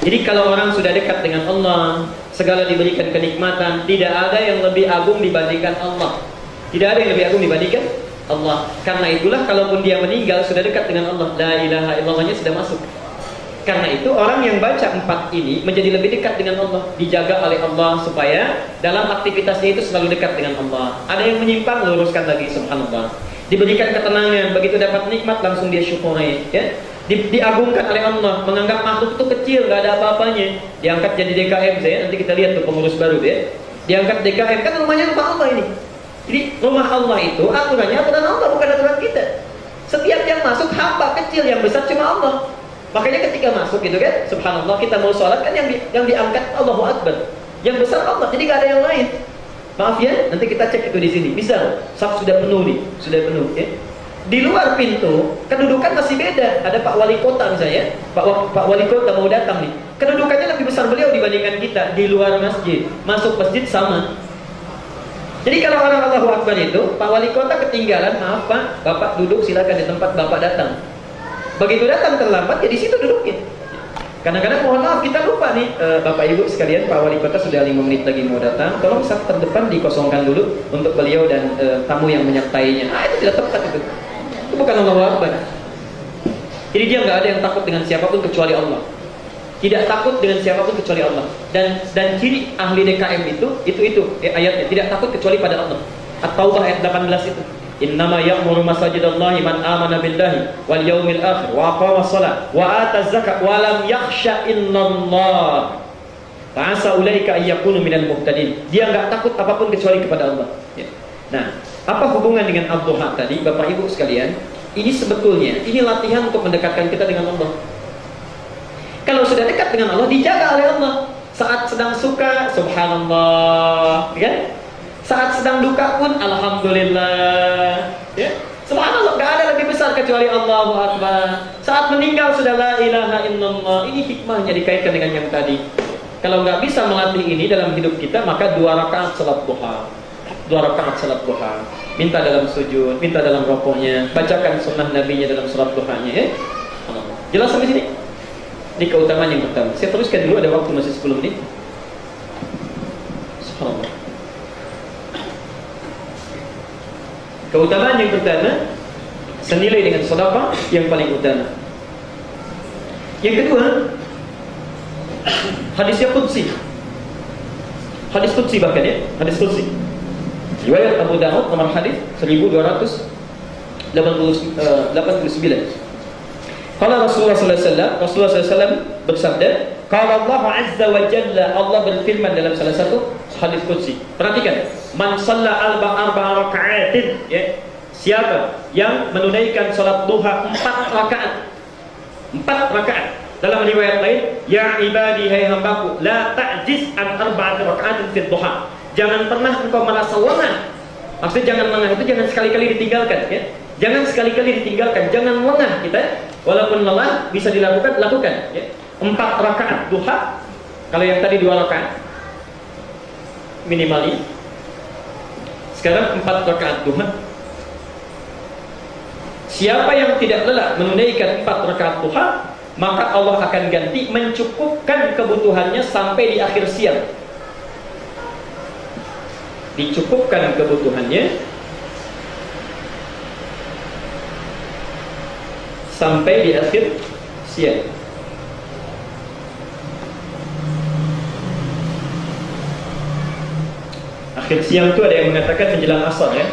Jadi kalau orang sudah dekat dengan Allah, segala diberikan kenikmatan, tidak ada yang lebih agung dibandingkan Allah. Tidak ada yang lebih agung dibandingkan Allah. Karena itulah kalaupun dia meninggal sudah dekat dengan Allah, la ilaha illallahnya sudah masuk. Karena itu orang yang baca 4 ini menjadi lebih dekat dengan Allah, dijaga oleh Allah supaya dalam aktivitasnya itu selalu dekat dengan Allah. Ada yang menyimpang, luruskan lagi, subhanallah. Diberikan ketenangan, begitu dapat nikmat langsung dia syukuri, ya. Diagungkan oleh Allah, menganggap makhluk itu kecil, gak ada apa-apanya. Diangkat jadi DKM saya, nanti kita lihat tuh pengurus baru ya. Diangkat DKM, kan rumahnya rumah Allah ini. Jadi rumah Allah itu aturannya aturan Allah, bukan aturan kita. Setiap yang masuk hamba kecil, yang besar cuma Allah. Makanya ketika masuk gitu kan, subhanallah, kita mau sholat kan yang diangkat Allahu Akbar, yang besar Allah, jadi gak ada yang lain. Maaf ya, nanti kita cek itu di sini. Misal, saf sudah penuh nih, sudah penuh ya. Di luar pintu, kedudukan masih beda. Ada Pak Wali Kota misalnya, Pak Wali Kota mau datang nih. Kedudukannya lebih besar beliau dibandingkan kita. Di luar masjid, masuk masjid sama. Jadi kalau orang Allahu Akbar itu, Pak Wali Kota ketinggalan, maaf Pak, Bapak duduk silakan di tempat Bapak datang. Begitu datang terlambat, ya di situ duduknya. Kadang-kadang mohon maaf kita lupa nih, Bapak Ibu sekalian, Pak Wali Kota sudah 5 menit lagi mau datang. Tolong saf terdepan dikosongkan dulu untuk beliau dan tamu yang menyertainya. Itu tidak tepat itu. Itu bukan Allahu Akbar. Jadi dia nggak ada yang takut dengan siapapun kecuali Allah. Tidak takut dengan siapapun kecuali Allah. Dan ciri ahli DKM itu ayatnya, tidak takut kecuali pada Allah. At-Taubah ayat 18 itu. Innama ya'muru masajidallahi man amana billahi wal yaumil akhir wa aqama shalah wa ata zakat wa lam yakhsha illallah. Fa'asa ulaika ayyakunu minal muhtadin. Dia enggak takut apapun kecuali kepada Allah. Ya. Nah, apa hubungan dengan Ad-Duha tadi, Bapak Ibu sekalian? Ini sebetulnya ini latihan untuk mendekatkan kita dengan Allah. Kalau sudah dekat dengan Allah, dijaga oleh Allah. Saat sedang suka, subhanallah, kan? Saat sedang duka pun, alhamdulillah, ya. Subhanallah, gak ada lebih besar kecuali Allahu Akbar. Saat meninggal sudah la ilaha illallah. Ini hikmahnya dikaitkan dengan yang tadi. Kalau nggak bisa melatih ini dalam hidup kita, maka 2 rakaat salat duha. 2 rakaat salat duha. Minta dalam sujud, minta dalam rokoknya, bacakan sunnah nabinya dalam salat duhanya, ya. Jelas sampai sini? Ini keutamaan yang pertama. Saya teruskan dulu, ada waktu masih 10 menit. Subhanallah. Keutamaan yang pertama senilai dengan sedekah yang paling utama. Yang kedua, hadisnya qudsi. Hadis qudsi bahkan, ya, hadis qudsi. Riwayat Abu Dawud nomor hadis 1289. Qala Rasulullah sallallahu alaihi wasallam, Rasulullah sallallahu alaihi wasallam bersabda, qala Allah azza wa jalla, Allah berfirman dalam salah satu hadis qudsi. Perhatikan, man shalla arba'a raka'atin, ya. Siapa yang menunaikan salat duha 4 rakaat. 4 rakaat. Dalam riwayat lain, ya ibadi, hai hambaku, la ta'jiz an 4 raka'atin fi duha. Jangan pernah engkau merasa lengah. Maksudnya jangan lengah itu jangan sekali-kali ditinggalkan, ya. Jangan sekali-kali ditinggalkan, jangan lengah kita. Walaupun lelah bisa dilakukan, lakukan, ya. 4 rakaat duha. Kalau yang tadi 2 rakaat minimali. Sekarang 4 rakaat duha. Siapa yang tidak lelah menunaikan 4 rakaat duha, maka Allah akan ganti mencukupkan kebutuhannya sampai di akhir siang. Dicukupkan kebutuhannya sampai di akhir siang. Akhir siang itu ada yang mengatakan menjelang asar, ya.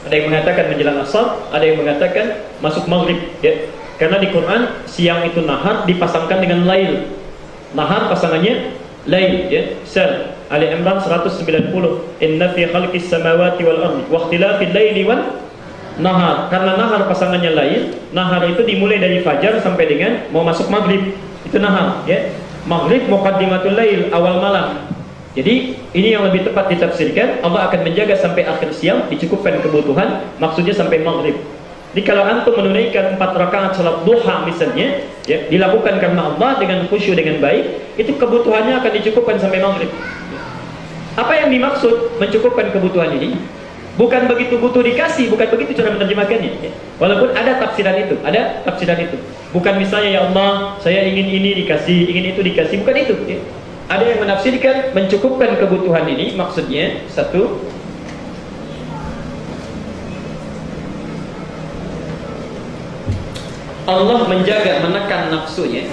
Ada yang mengatakan menjelang asar, ada yang mengatakan masuk maghrib, ya. Karena di Quran siang itu nahar dipasangkan dengan lail. Nahar pasangannya lail, ya. Sal Ali Imran 190. Inna fi khalqis samawati wal ardi wa ikhtilafil laili wan nahar. Karena nahar pasangannya lail, nahar itu dimulai dari fajar sampai dengan mau masuk maghrib. Itu nahar, ya. Maghrib muqaddimatul lail, awal malam. Jadi ini yang lebih tepat ditafsirkan, Allah akan menjaga sampai akhir siang, dicukupkan kebutuhan, maksudnya sampai maghrib. Jadi kalau antum menunaikan 4 rakaat salat duha misalnya, ya, dilakukan karena Allah dengan khusyuk dengan baik, itu kebutuhannya akan dicukupkan sampai maghrib. Apa yang dimaksud mencukupkan kebutuhan ini? Bukan begitu butuh dikasih, bukan begitu cara menerjemahkannya, ya. Walaupun ada tafsiran itu, Bukan misalnya, ya Allah, saya ingin ini dikasih, ingin itu dikasih, bukan itu, ya. Ada yang menafsirkan mencukupkan kebutuhan ini maksudnya, satu, Allah menjaga, menekan nafsunya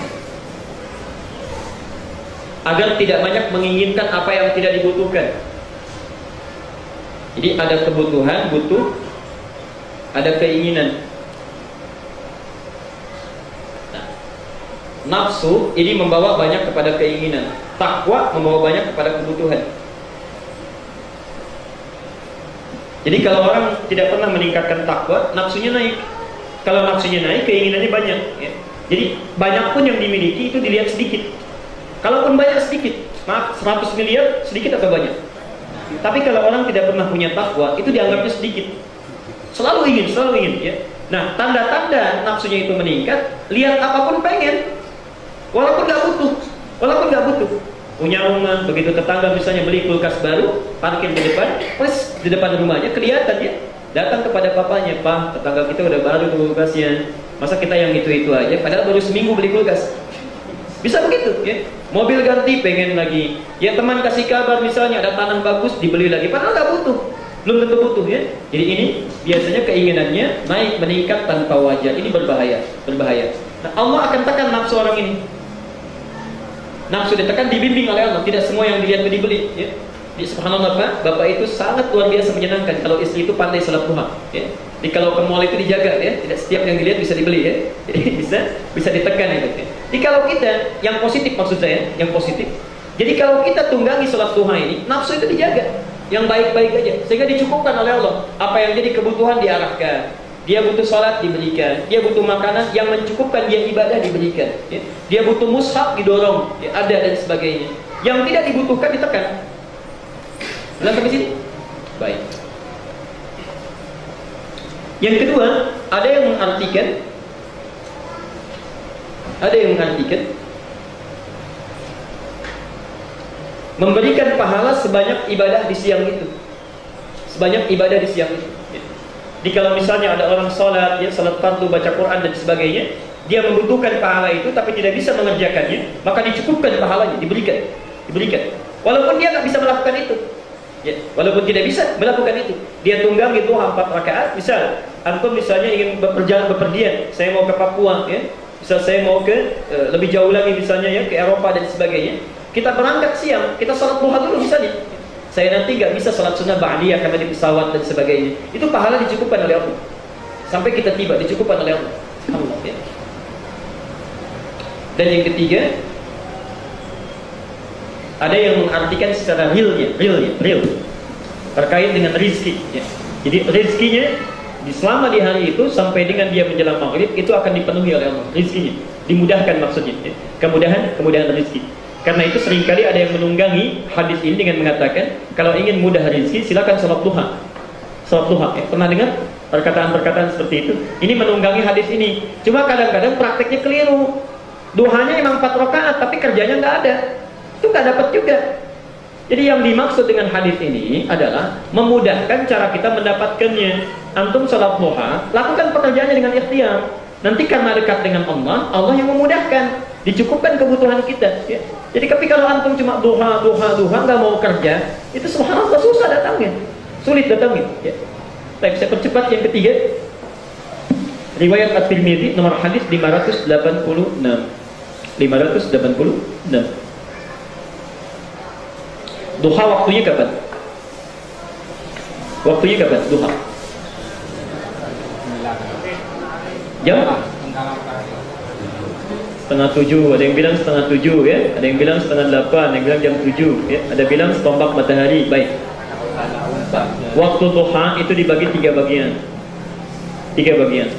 agar tidak banyak menginginkan apa yang tidak dibutuhkan. Jadi ada kebutuhan, butuh, ada keinginan. Nah, nafsu ini membawa banyak kepada keinginan. Takwa membawa banyak kepada kebutuhan. Jadi kalau orang tidak pernah meningkatkan takwa, nafsunya naik. Kalau nafsunya naik, keinginannya banyak, ya. Jadi banyak pun yang dimiliki itu dilihat sedikit. Kalaupun banyak sedikit, maaf, 100 miliar sedikit atau banyak. Tapi kalau orang tidak pernah punya takwa, itu dianggapnya sedikit. Selalu ingin, ya. Nah, tanda-tanda nafsunya itu meningkat, lihat apapun pengen, walaupun nggak butuh. Punya rumah, begitu tetangga misalnya beli kulkas baru, parkir di depan, pas di depan rumahnya kelihatan, ya. Datang kepada papanya, "Pak, tetangga kita udah baru tuh kulkasnya. Masa kita yang itu aja, padahal baru seminggu beli kulkas." Bisa begitu, ya. Mobil ganti, pengen lagi. Ya, teman kasih kabar misalnya ada tanam bagus, dibeli lagi, padahal nggak butuh. Belum tentu butuh, ya. Jadi ini biasanya keinginannya naik, meningkat tanpa wajar. Ini berbahaya. Nah, Allah akan tekan nafsu orang ini. Nafsu ditekan, dibimbing oleh Allah. Tidak semua yang dilihat dibeli, ya. Subhanallah, Pak, bapak itu sangat luar biasa menyenangkan kalau istri itu pandai salat duha, ya. Jadi kalau ke mall itu dijaga, ya, tidak setiap yang dilihat bisa dibeli, ya. Jadi bisa ditekan itu, ya. Jadi kalau kita yang positif, maksud saya yang positif. Jadi kalau kita tunggangi salat duha ini, nafsu itu dijaga, yang baik-baik aja, sehingga dicukupkan oleh Allah. Apa yang jadi kebutuhan diarahkan. Dia butuh salat diberikan, dia butuh makanan yang mencukupkan dia ibadah diberikan, ya. Dia butuh mushaf didorong, ya, ada dan sebagainya. Yang tidak dibutuhkan ditekan. Jelas sampai sini? Baik. Yang kedua, ada yang mengartikan memberikan pahala sebanyak ibadah di siang itu. Sebanyak ibadah di siang itu. Jadi kalau misalnya ada orang sholat, ya, sholat fardu, baca Quran dan sebagainya, dia membutuhkan pahala itu tapi tidak bisa mengerjakannya, maka dicukupkan pahalanya, diberikan. Walaupun dia nggak bisa melakukan itu, ya, walaupun tidak bisa melakukan itu, dia tunggangi duha 4 rakaat. Misal, antum misalnya ingin bepergian, saya mau ke Papua, ya, misal saya mau ke lebih jauh lagi misalnya ya ke Eropa dan sebagainya, kita berangkat siang, kita sholat duha dulu misalnya. Saya nanti nggak bisa sholat sunnah ba'diyah karena di pesawat dan sebagainya. Itu pahala dicukupkan oleh Allah. Sampai kita tiba dicukupkan oleh Allah. Ya. Dan yang ketiga, ada yang mengartikan secara real terkait dengan rizki. Ya. Jadi rizkinya selama di hari itu sampai dengan dia menjelang maghrib itu akan dipenuhi oleh Allah. Rizkinya dimudahkan maksudnya. Ya. Kemudahan rizki. Karena itu seringkali ada yang menunggangi hadis ini dengan mengatakan, kalau ingin mudah rezeki silakan sholat duha. Sholat duha, ya. Pernah dengar perkataan-perkataan seperti itu? Ini menunggangi hadis ini. Cuma kadang-kadang prakteknya keliru. Duhanya memang 4 rakaat, tapi kerjanya nggak ada. Itu nggak dapat juga. Jadi yang dimaksud dengan hadis ini adalah memudahkan cara kita mendapatkannya. Antum sholat duha, lakukan pekerjaannya dengan ikhtiar. Nanti karena dekat dengan Allah, Allah yang memudahkan, dicukupkan kebutuhan kita. Ya. Jadi tapi kalau antum cuma duha nggak mau kerja, itu subhanallah susah datangnya, sulit datangnya. Ya. Baik, saya percepat yang ketiga. Riwayat At-Tirmidzi nomor hadis 586. 586. Duha waktunya kapan? Duha. Jam? 6:30, ada yang bilang 6:30 ya, ada yang bilang 7:30, ada yang bilang jam 7 ya, ada bilang setombak matahari. Baik. Waktu duha itu dibagi 3 bagian. 3 bagian.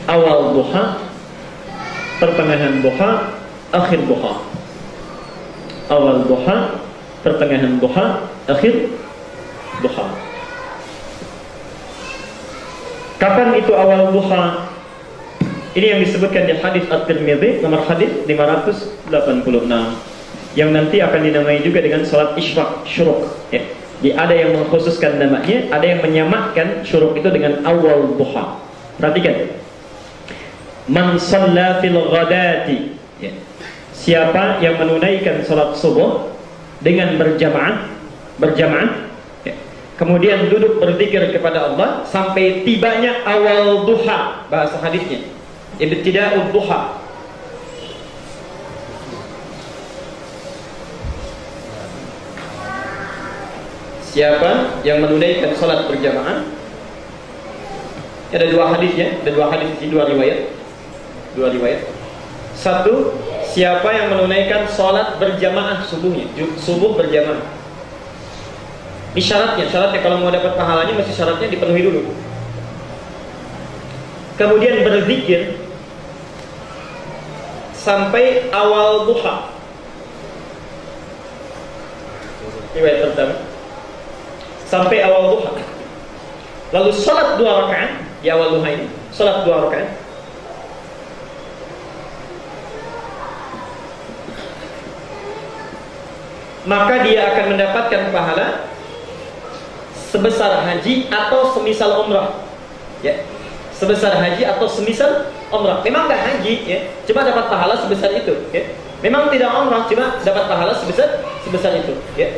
Awal duha, pertengahan duha, akhir duha. Awal duha, pertengahan duha, akhir duha. Kapan itu awal duha? Ini yang disebutkan di hadis At-Tirmidzi nomor hadis 586, yang nanti akan dinamai juga dengan salat isyraq, syuruk. Ya. Jadi ada yang mengkhususkan namanya, ada yang menyamakan syuruk itu dengan awal duha. Perhatikan. Man shalla fil ghadati. Ya. Siapa yang menunaikan salat subuh dengan berjamaah, ya. Kemudian duduk berzikir kepada Allah sampai tibanya awal duha, bahasa hadisnya. Ibtida'ud duha. Siapa yang menunaikan salat berjamaah? Ada 2 hadisnya, ada 2 hadis di 2 riwayat. 2 riwayat. Satu, siapa yang menunaikan salat berjamaah subuhnya, subuh berjamaah. Ini syaratnya kalau mau dapat pahalanya mesti syaratnya dipenuhi dulu. Kemudian berzikir sampai awal duha. Riwayat pertama sampai awal duha. Lalu salat 2 rakaat di awal duha ini, salat 2 rakaat. Maka dia akan mendapatkan pahala sebesar haji atau semisal umrah. Ya. Sebesar haji atau semisal umrah. Memang nggak haji, ya, cuma dapat pahala sebesar itu. Ya. Memang tidak umrah, cuma dapat pahala sebesar itu. Ya.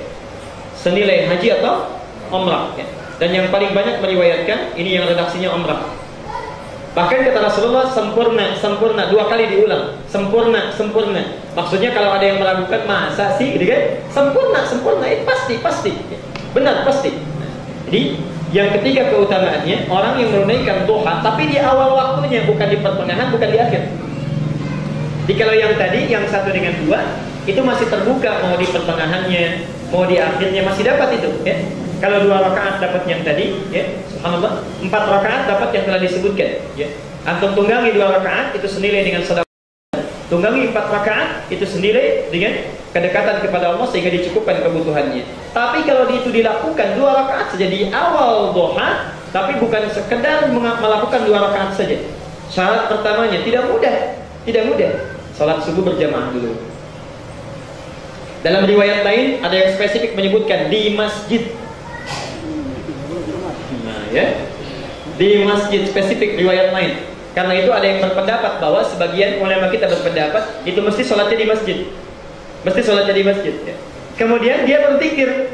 Senilai haji atau umrah. Ya. Dan yang paling banyak meriwayatkan ini yang redaksinya umrah. Bahkan kata Rasulullah sempurna 2 kali diulang. Sempurna. Maksudnya kalau ada yang meragukan masa sih, gitu kan? Sempurna itu pasti. Ya. Benar pasti. Jadi yang ketiga keutamaannya, orang yang menunaikan duha tapi di awal waktunya, bukan di pertengahan, bukan di akhir. Jadi kalau yang tadi, yang 1 dengan 2 itu masih terbuka, mau di pertengahannya, mau di akhirnya masih dapat itu. Ya. Kalau 2 rakaat dapat yang tadi, ya, subhanallah, 4 rakaat dapat yang telah disebutkan. Ya. Antum tunggangi 2 rakaat itu senilai dengan sedekah. Tunggangi 4 rakaat itu senilai dengan kedekatan kepada Allah sehingga dicukupkan kebutuhannya. Tapi kalau itu dilakukan 2 rakaat saja di awal duha, tapi bukan sekedar melakukan 2 rakaat saja. Syarat pertamanya tidak mudah. Salat subuh berjamaah dulu. Dalam riwayat lain ada yang spesifik menyebutkan di masjid. Nah, ya. Di masjid, spesifik riwayat lain. Karena itu ada yang berpendapat bahwa sebagian ulama kita berpendapat itu mesti sholatnya di masjid. Mesti sholatnya di masjid ya. Kemudian dia berzikir.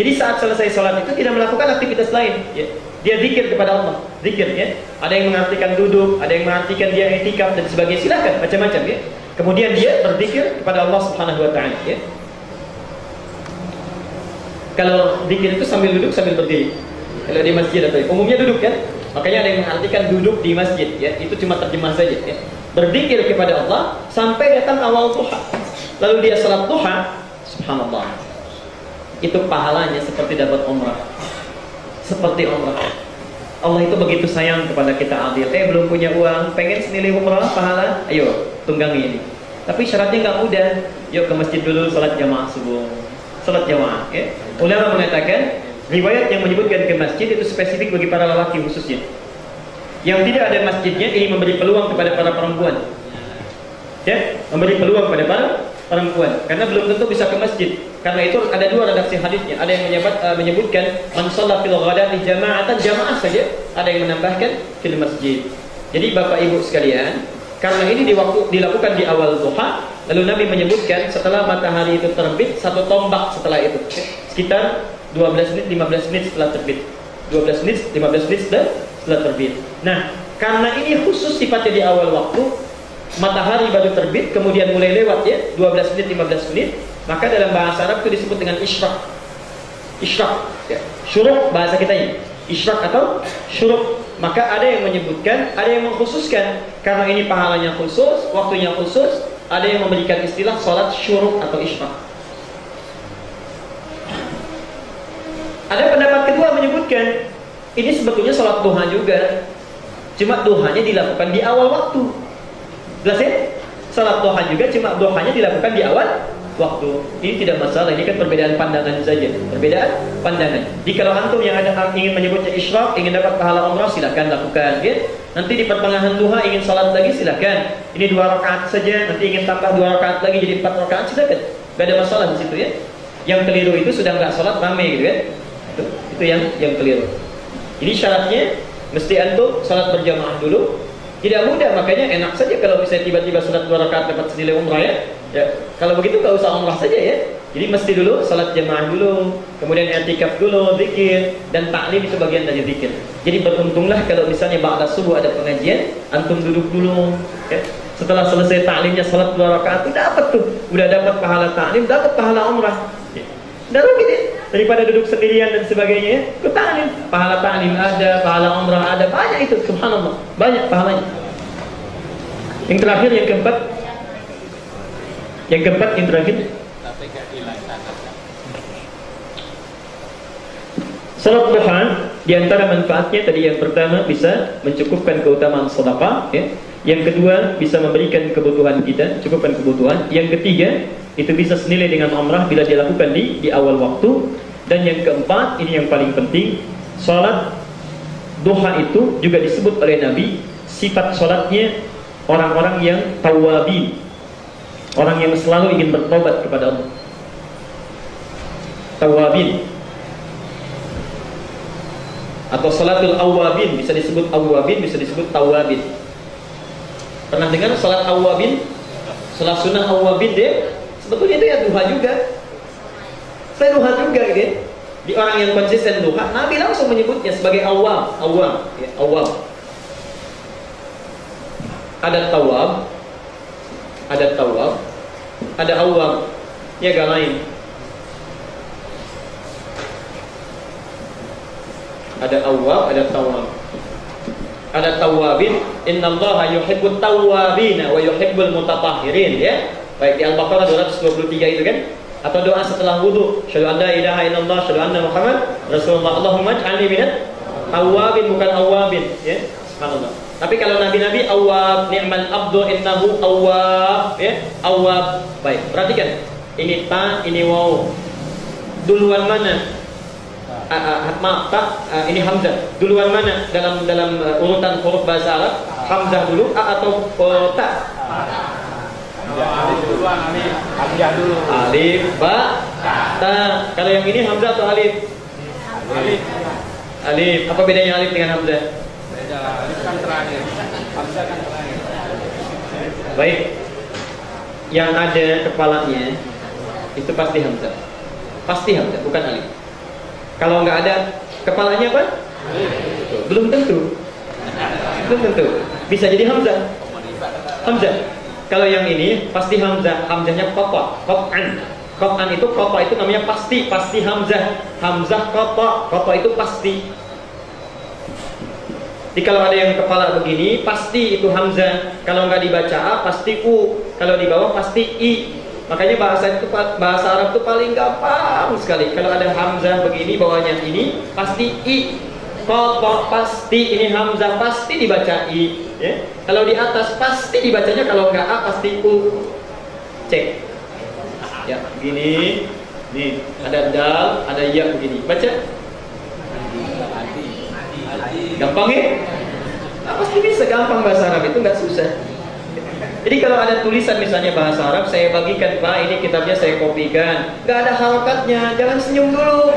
Jadi saat selesai sholat itu tidak melakukan aktivitas lain ya. Dia zikir kepada Allah, zikir ya. Ada yang mengartikan duduk, ada yang mengartikan dia i'tikaf dan sebagainya, silakan macam-macam ya. Kemudian dia berzikir kepada Allah Subhanahu wa taala ya. Kalau zikir itu sambil duduk sambil berdiri. Kalau di masjid atau umumnya duduk kan? Makanya ada yang mengartikan duduk di masjid ya. Itu cuma terjemah saja ya. Berzikir kepada Allah sampai datang awal duha. Lalu dia salat duha, subhanallah. Itu pahalanya seperti dapat umrah. Seperti umrah. Allah itu begitu sayang kepada kita adil. Belum punya uang, pengen senilai umrah pahala, ayo tunggangi ini. Tapi syaratnya nggak mudah. Yuk ke masjid dulu salat jamaah subuh. Salat jamaah ya. Ulama mengatakan riwayat yang menyebutkan ke masjid itu spesifik bagi para lelaki khususnya. Yang tidak ada masjidnya ini memberi peluang kepada para perempuan. Ya, memberi peluang kepada para perempuan karena belum tentu bisa ke masjid. Karena itu ada 2 redaksi hadisnya. Ada yang menyebutkan man shalla fil ghadati jama'atan, jamaah saja. Ada yang menambahkan fil masjid. Jadi Bapak Ibu sekalian, karena ini dilakukan di awal duha, lalu Nabi menyebutkan setelah matahari itu terbit 1 tombak setelah itu. Sekitar 12 menit 15 menit setelah terbit. 12 menit 15 menit setelah terbit. Nah, karena ini khusus sifatnya di awal waktu, matahari baru terbit kemudian mulai lewat ya 12 menit 15 menit, maka dalam bahasa Arab itu disebut dengan isyraq. Isyraq ya. Syuruk bahasa kita ini. Isyraq atau syuruk. Maka ada yang menyebutkan, ada yang mengkhususkan karena ini pahalanya khusus, waktunya khusus, ada yang memberikan istilah salat syuruk atau isyraq. Ada pendapat kedua menyebutkan ini sebetulnya salat duha juga. Cuma duhanya dilakukan di awal waktu. Jelas ya? Salat duha juga, cuma duhanya dilakukan di awal waktu. Ini tidak masalah, ini kan perbedaan pandangan saja. Perbedaan pandangan. Jika kalau antum yang ada ingin menyebutnya isyraq, ingin dapat pahala umrah, silakan lakukan ya. Nanti di pertengahan duha ingin salat lagi, silakan. Ini 2 rakaat saja, nanti ingin tambah 2 rakaat lagi jadi 4 rakaat, silakan. Gak ada masalah di situ ya. Yang keliru itu sudah nggak salat rame gitu ya. Itu yang keliru. Jadi syaratnya mesti antum salat berjamaah dulu. Tidak mudah, makanya enak saja kalau misalnya tiba-tiba salat 2 rakaat dapat senilai umrah ya. Ya, kalau begitu nggak usah umrah saja ya. Jadi mesti dulu salat jamaah dulu, kemudian i'tikaf dulu, zikir dan taklim itu bagian dari zikir. Jadi beruntunglah kalau misalnya ba'da subuh ada pengajian, antum duduk dulu ya. Setelah selesai taklimnya salat 2 rakaat itu dapat tuh. Udah dapat pahala taklim, dapat pahala umrah. Ya. Udah rugi deh. Daripada duduk sendirian dan sebagainya, ke ta'lim. Pahala ta'lim ada, pahala umrah ada, banyak itu, subhanallah, banyak pahalanya. Yang terakhir, yang keempat, yang terakhir, salat duha diantara manfaatnya tadi yang pertama bisa mencukupkan keutamaan sedekah, ya. Yang kedua bisa memberikan kebutuhan kita, cukupkan kebutuhan. Yang ketiga itu bisa senilai dengan umrah bila dilakukan di awal waktu. Dan yang keempat, ini yang paling penting, salat duha itu juga disebut oleh Nabi sifat salatnya orang-orang yang tawabin, orang yang selalu ingin bertobat kepada Allah. Tawabin atau salatul awabin, bisa disebut awabin, bisa disebut tawabin. Pernah dengar salat awabin? Salat sunnah awabin deh. Sebetulnya itu ya duha juga. Saya duha juga gitu. Di orang yang konsisten duha, Nabi langsung menyebutnya sebagai awam, ya, awam. Ada tawab, ada awam. Ya gak lain. Ada awam, ada tawab. Ada tawabin, innallaha yuhibbut tawabin wa yuhibbul mutatahhirin ya. Baik di Al-Baqarah 223 itu kan. Atau doa setelah wudu, syahadu an la ilaha illallah, syahadu anna Muhammad Rasulullah, Allahumma ij'alni minat awabin, bukan awabin ya. Subhanallah. Tapi kalau nabi-nabi awab, ni'mal abdu innahu awab ya, awab. Baik, perhatikan. ini ta, ini waw. Duluan mana? Maaf, ta, ini hamzah. Duluan mana dalam urutan huruf bahasa Arab? Hamzah dulu, a atau ta? Alif duluan, hamzah dulu. Alif, ba, ta. Kalau yang ini hamzah atau alif? Alif. Alif. Apa bedanya alif dengan hamzah? Beda. Alif kan terakhir, hamzah kan terakhir. Baik. Yang ada kepalanya itu pasti hamzah. Pasti hamzah, bukan alif. Kalau nggak ada kepalanya apa? Belum tentu. Belum tentu. Bisa jadi hamzah. Hamzah. Kalau yang ini pasti hamzah. Hamzahnya qata, qat'an. Qat'an itu qata itu namanya pasti, pasti hamzah. Hamzah qata, qata itu pasti. Jadi kalau ada yang kepala begini, pasti itu hamzah. Kalau nggak dibaca a, pasti u. Kalau di bawah pasti i. Makanya bahasa Arab itu paling gampang sekali. Kalau ada hamzah begini, bawahnya ini, pasti i. Qata pasti, ini hamzah pasti dibaca i. Ya? Kalau di atas pasti dibacanya, kalau nggak a pasti u. Cek. Ya, begini. Nih, ada dal, ada ya begini. Baca. Gampang ya? Nah, pasti bisa, gampang bahasa Arab itu, nggak susah. Jadi kalau ada tulisan misalnya bahasa Arab, saya bagikan, Pak, ini kitabnya saya kopikan, nggak ada harokatnya, jangan senyum dulu,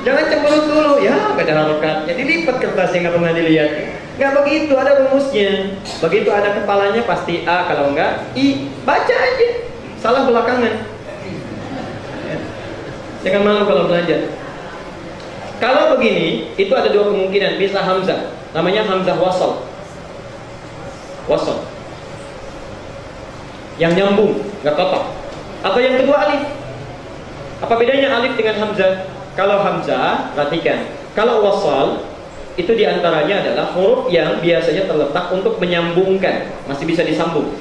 jangan cemberut dulu, ya nggak ada harokatnya, dilipat kertasnya nggak pernah dilihat, nggak begitu, ada rumusnya. Begitu ada kepalanya pasti a, kalau nggak i, baca aja, salah belakangan. Jangan malu kalau belajar. Kalau begini, itu ada dua kemungkinan, bisa hamzah, namanya hamzah wasal. Wasal. Yang nyambung, nggak kotak. Atau yang kedua alif. Apa bedanya alif dengan hamzah? Kalau hamzah, perhatikan. Kalau wasal, itu diantaranya adalah huruf yang biasanya terletak untuk menyambungkan, masih bisa disambung.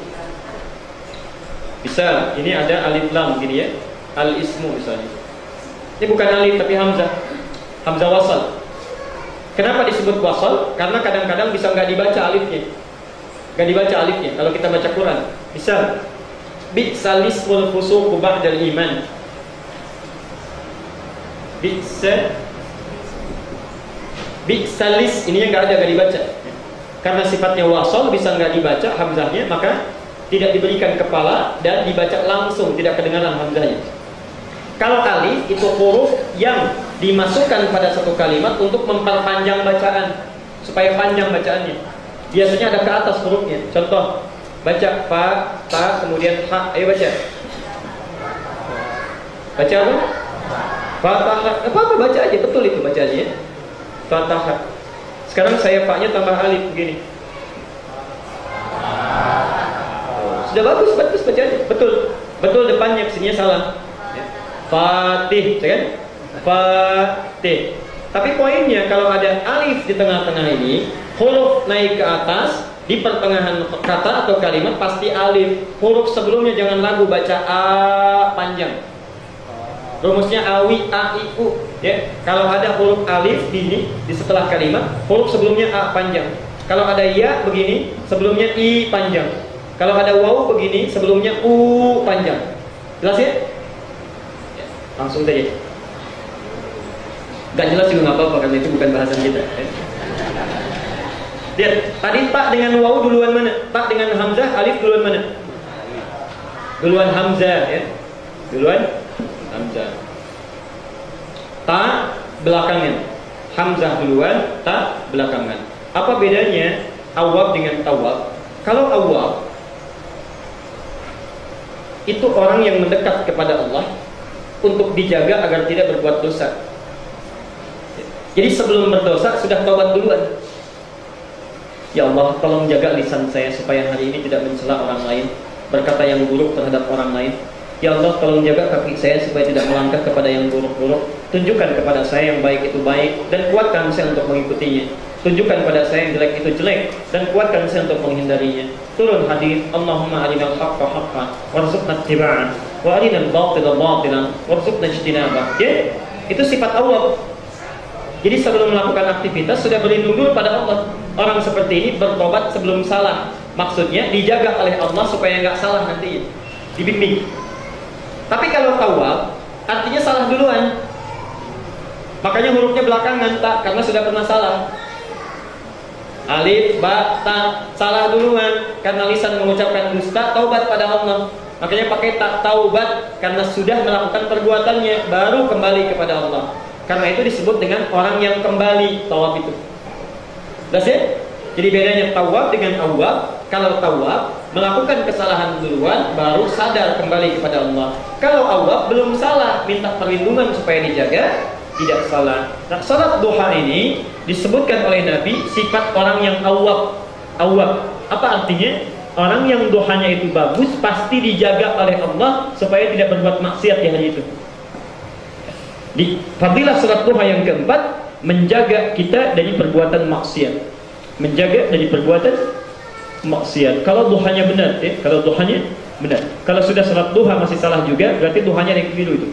Bisa, ini ada alif lam gini ya, al ismu misalnya. Ini bukan alif tapi hamzah. Hamzah wasal. Kenapa disebut wasal? Karena kadang-kadang bisa nggak dibaca alifnya. Nggak dibaca alifnya. Kalau kita baca Quran, bisa bi'salismul fusuqu ba'dal iman. Bi'salis ini yang nggak dibaca. Karena sifatnya wasal, bisa nggak dibaca hamzahnya, maka tidak diberikan kepala dan dibaca langsung, tidak kedengaran hamzahnya. Kalau alif itu huruf yang dimasukkan pada satu kalimat untuk memperpanjang bacaan, supaya panjang bacaannya. Biasanya ada ke atas hurufnya. Contoh, baca fa, ta, kemudian ha. Ayo baca. Baca apa? Fatah. Apa baca aja, betul itu bacanya ya. Fatah. Sekarang saya fa-nya tambah alif begini. Sudah bagus bacanya. Betul. Betul depannya, sininya salah. Fatih, kan? Fatih. Tapi poinnya kalau ada alif di tengah-tengah ini, huruf naik ke atas, di pertengahan kata atau kalimat pasti alif. Huruf sebelumnya jangan ragu, baca a panjang. Rumusnya awi, a, i, u. Ya, kalau ada huruf alif di setelah kalimat, huruf sebelumnya a panjang. Kalau ada ya begini, sebelumnya i panjang. Kalau ada waw begini, sebelumnya u panjang. Jelas ya? Langsung saja. Gak jelas juga nggak apa-apa karena itu bukan bahasan kita. Lihat, tadi tak dengan waw duluan mana? Tak dengan hamzah, alif duluan mana? Duluan hamzah ya. Duluan hamzah. Ta belakangan. Hamzah duluan, ta belakangan. Apa bedanya awwab dengan tawwab? Kalau awwab itu orang yang mendekat kepada Allah untuk dijaga agar tidak berbuat dosa. Jadi sebelum berdosa sudah taubat duluan. Ya Allah, tolong jaga lisan saya supaya hari ini tidak mencela orang lain, berkata yang buruk terhadap orang lain. Ya Allah, tolong jaga kaki saya supaya tidak melangkah kepada yang buruk-buruk. Tunjukkan kepada saya yang baik itu baik dan kuatkan saya untuk mengikutinya. Tunjukkan pada saya yang jelek itu jelek dan kuatkan saya untuk menghindarinya. Turun hadis, Allahumma arinal haqqa haqqan warzuqna ittiba'ah wa arinal batila batilan warzuqna ijtinabah. Ya, itu sifat Allah. Jadi sebelum melakukan aktivitas sudah berlindung dulu pada Allah. Orang seperti ini bertobat sebelum salah. Maksudnya dijaga oleh Allah supaya nggak salah nanti. Dibimbing. Tapi kalau tawab artinya salah duluan. Makanya hurufnya belakangan tak, karena sudah pernah salah. Alif, ba, ta, salah duluan karena lisan mengucapkan dusta, taubat pada Allah. Makanya pakai tak, taubat karena sudah melakukan perbuatannya, baru kembali kepada Allah. Karena itu disebut dengan orang yang kembali, tawab itu. Jelas ya? Jadi bedanya tawab dengan awab. Kalau tawab melakukan kesalahan duluan, baru sadar kembali kepada Allah. Kalau awab belum salah, minta perlindungan supaya dijaga, tidak salah. Nah, salat duha ini disebutkan oleh Nabi sifat orang yang awab. Awab, apa artinya? Orang yang duhanya itu bagus, pasti dijaga oleh Allah supaya tidak berbuat maksiat di hari itu. Di fadilah salat duha yang keempat, menjaga kita dari perbuatan maksiat. Menjaga dari perbuatan maksiat. Kalau duhanya benar, ya, kalau duhanya benar. Kalau sudah salat duha masih salah juga, berarti duhanya yang keliru itu.